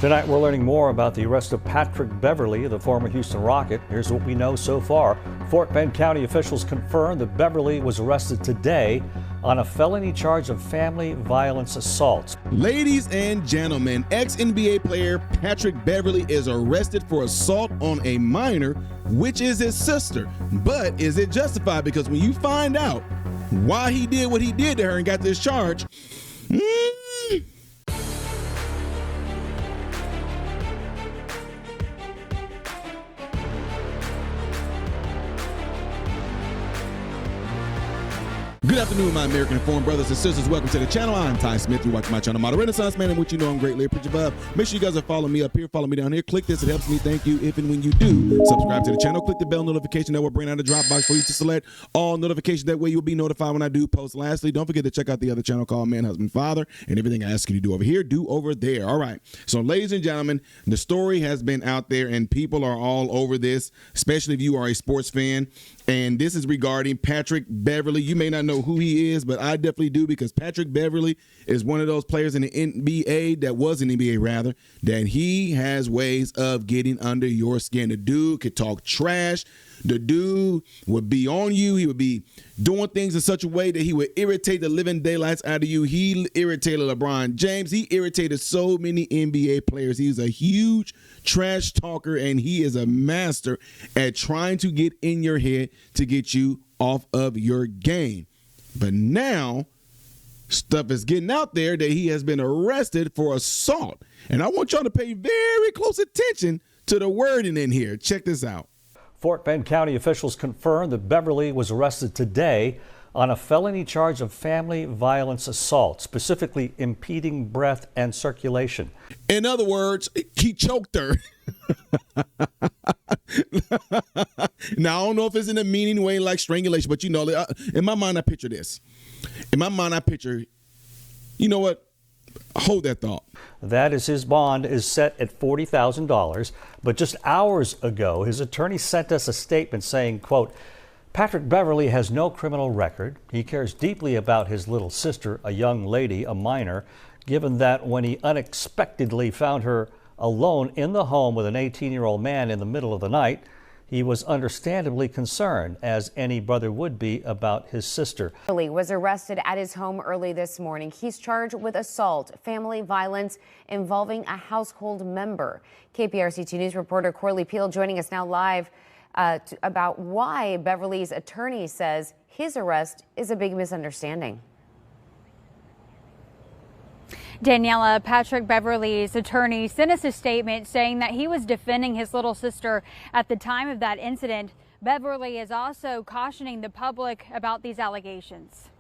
Tonight, we're learning more about the arrest of Patrick Beverrly, the former Houston Rocket. Here's what we know so far. Fort Bend County officials confirmed that Beverrly was arrested today on a felony charge of family violence assault. Ladies and gentlemen, ex-NBA player Patrick Beverrly is arrested for assault on a minor, which is his sister. But is it justified? Because when you find out why he did what he did to her and got this charge, Good afternoon, my American informed brothers and sisters. Welcome to the channel. I'm Ty Smith. You're watching my channel, Model Renaissance Man, and what you know I'm greatly appreciative of. Make sure you guys are following me up here, follow me down here. Click this, it helps me. Thank you. If and when you do, subscribe to the channel. Click the bell notification that will bring out a Dropbox for you to select all notifications. That way you'll be notified when I do post. Lastly, don't forget to check out the other channel called Man, Husband, Father, and everything I ask you to do over here, do over there. All right. So, ladies and gentlemen, the story has been out there, and people are all over this, especially if you are a sports fan. And this is regarding Patrick Beverrly. You may not know who he is, but I definitely do, because Patrick Beverrly is one of those players in the NBA, that was in the NBA rather, that he has ways of getting under your skin. The dude could talk trash. The dude would be on you. He would be doing things in such a way that he would irritate the living daylights out of you. He irritated LeBron James. He irritated so many NBA players. He's a huge trash talker, and he is a master at trying to get in your head to get you off of your game. But now stuff is getting out there that he has been arrested for assault. And I want y'all to pay very close attention to the wording in here. Check this out. Fort Bend County officials confirmed that Beverrly was arrested today on a felony charge of family violence assault, specifically impeding breath and circulation. In other words, he choked her. Now, I don't know if it's in a meaning way like strangulation, but you know, in my mind, I picture this. In my mind, I picture, you know what? Hold that thought. That is, his bond is set at $40,000. But just hours ago, his attorney sent us a statement saying, quote, Patrick Beverrly has no criminal record. He cares deeply about his little sister, a young lady, a minor, given that when he unexpectedly found her alone in the home with an 18-year-old man in the middle of the night, he was understandably concerned, as any brother would be, about his sister. Beverrly was arrested at his home early this morning. He's charged with assault, family violence involving a household member. KPRC2 News reporter Corley Peel joining us now live about why Beverrly's attorney says his arrest is a big misunderstanding. Daniela, Patrick Beverrly's attorney sent us a statement saying that he was defending his little sister at the time of that incident. Beverrly is also cautioning the public about these allegations.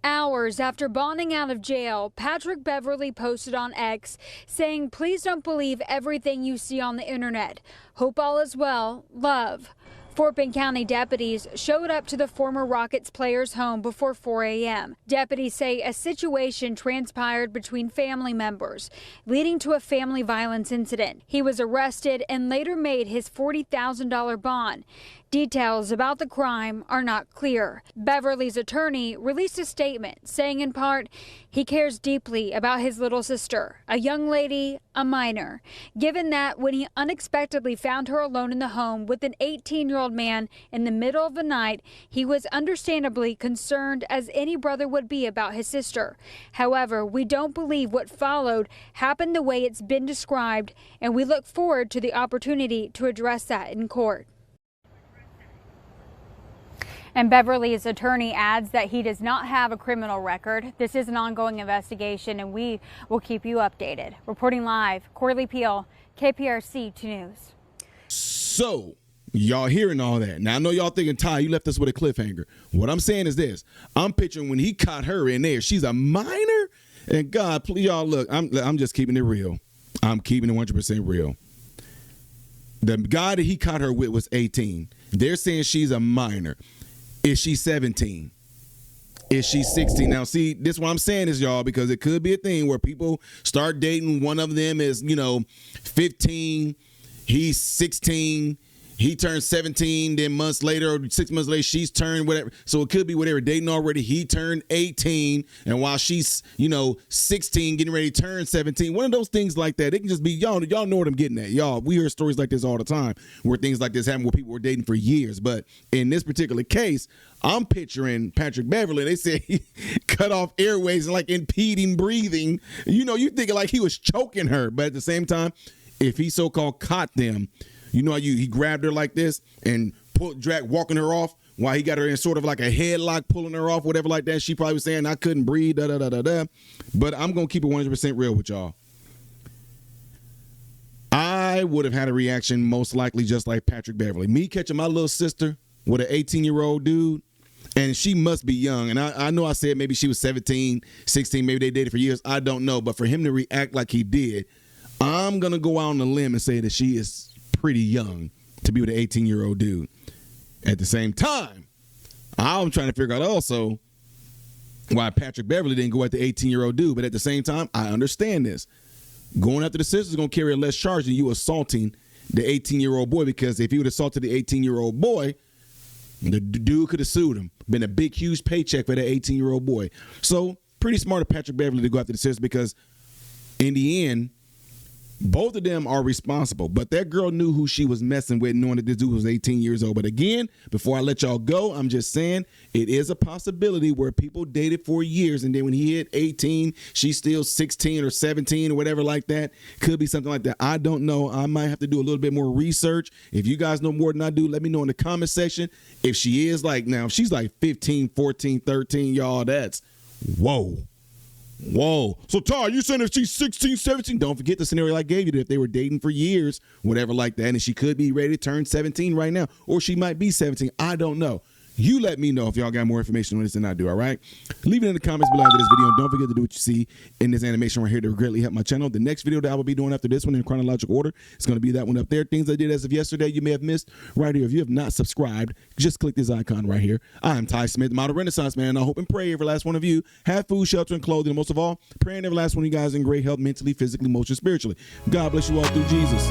Hours after bonding out of jail, Patrick Beverrly posted on X saying, "Please don't believe everything you see on the internet. Hope all is well. Love." Fort Bend County deputies showed up to the former Rockets player's home before 4 a.m. Deputies say a situation transpired between family members, leading to a family violence incident. He was arrested and later made his $40,000 bond. Details about the crime are not clear. Beverrly's attorney released a statement saying, in part, he cares deeply about his little sister, a young lady, a minor, given that when he unexpectedly found her alone in the home with an 18-year-old man in the middle of the night, he was understandably concerned, as any brother would be, about his sister. However, we don't believe what followed happened the way it's been described, and we look forward to the opportunity to address that in court. And Beverrly's attorney adds that he does not have a criminal record. This is an ongoing investigation, and we will keep you updated. Reporting live, Corley Peel, KPRC2 News. So, y'all hearing all that. Now, I know y'all thinking, Ty, you left us with a cliffhanger. What I'm saying is this. I'm picturing when he caught her in there, she's a minor? And God, please, y'all, look, I'm just keeping it real. I'm keeping it 100% real. The guy that he caught her with was 18. They're saying she's a minor. Is she 17? Is she 16? Now, see, this is what I'm saying is, y'all, because it could be a thing where people start dating. One of them is, 15. He's 16. he turned 17, then months later or 6 months later, she's turned whatever. So it could be whatever, dating already. He turned 18, and while she's, 16, getting ready to turn 17, one of those things like that. It can just be, y'all know what I'm getting at. Y'all, we hear stories like this all the time where things like this happen where people were dating for years. But in this particular case, I'm picturing Patrick Beverrly. They said he cut off airways and like impeding breathing. You thinking like he was choking her. But at the same time, if he so-called caught them, he grabbed her like this and walking her off while he got her in sort of like a headlock, pulling her off, whatever like that. She probably was saying, I couldn't breathe, da-da-da-da-da. But I'm going to keep it 100% real with y'all. I would have had a reaction most likely just like Patrick Beverrly. Me catching my little sister with an 18-year-old dude, and she must be young. And I know I said maybe she was 17, 16, maybe they dated for years. I don't know. But for him to react like he did, I'm going to go out on a limb and say that she is pretty young to be with an 18-year-old dude. At the same time, I'm trying to figure out also why Patrick Beverrly didn't go at the 18-year-old dude. But at the same time, I understand this. Going after the sister is going to carry a less charge than you assaulting the 18-year-old boy, because if he would have assaulted the 18-year-old boy, the dude could have sued him. Been a big, huge paycheck for that 18-year-old boy. So pretty smart of Patrick Beverrly to go after the sister, because in the end, both of them are responsible, but that girl knew who she was messing with, knowing that this dude was 18 years old. But again, before I let y'all go, I'm just saying it is a possibility where people dated for years, and then when he hit 18, she's still 16 or 17 or whatever like that. Could be something like that. I don't know. I might have to do a little bit more research. If you guys know more than I do, let me know in the comment section. If she is if she's like 15, 14, 13, y'all, that's whoa. Whoa. So, Ty, you saying if she's 16, 17, don't forget the scenario I gave you, that if they were dating for years, whatever like that, and she could be ready to turn 17 right now, or she might be 17. I don't know. You let me know if y'all got more information on this than I do, all right? Leave it in the comments below after this video, and don't forget to do what you see in this animation right here to greatly help my channel. The next video that I will be doing after this one in chronological order is going to be that one up there. Things I did as of yesterday you may have missed right here. If you have not subscribed, just click this icon right here. I'm Ty Smith, model Renaissance man, and I hope and pray every last one of you have food, shelter, and clothing, and most of all, praying every last one of you guys in great health mentally, physically, emotionally, spiritually. God bless you all through Jesus.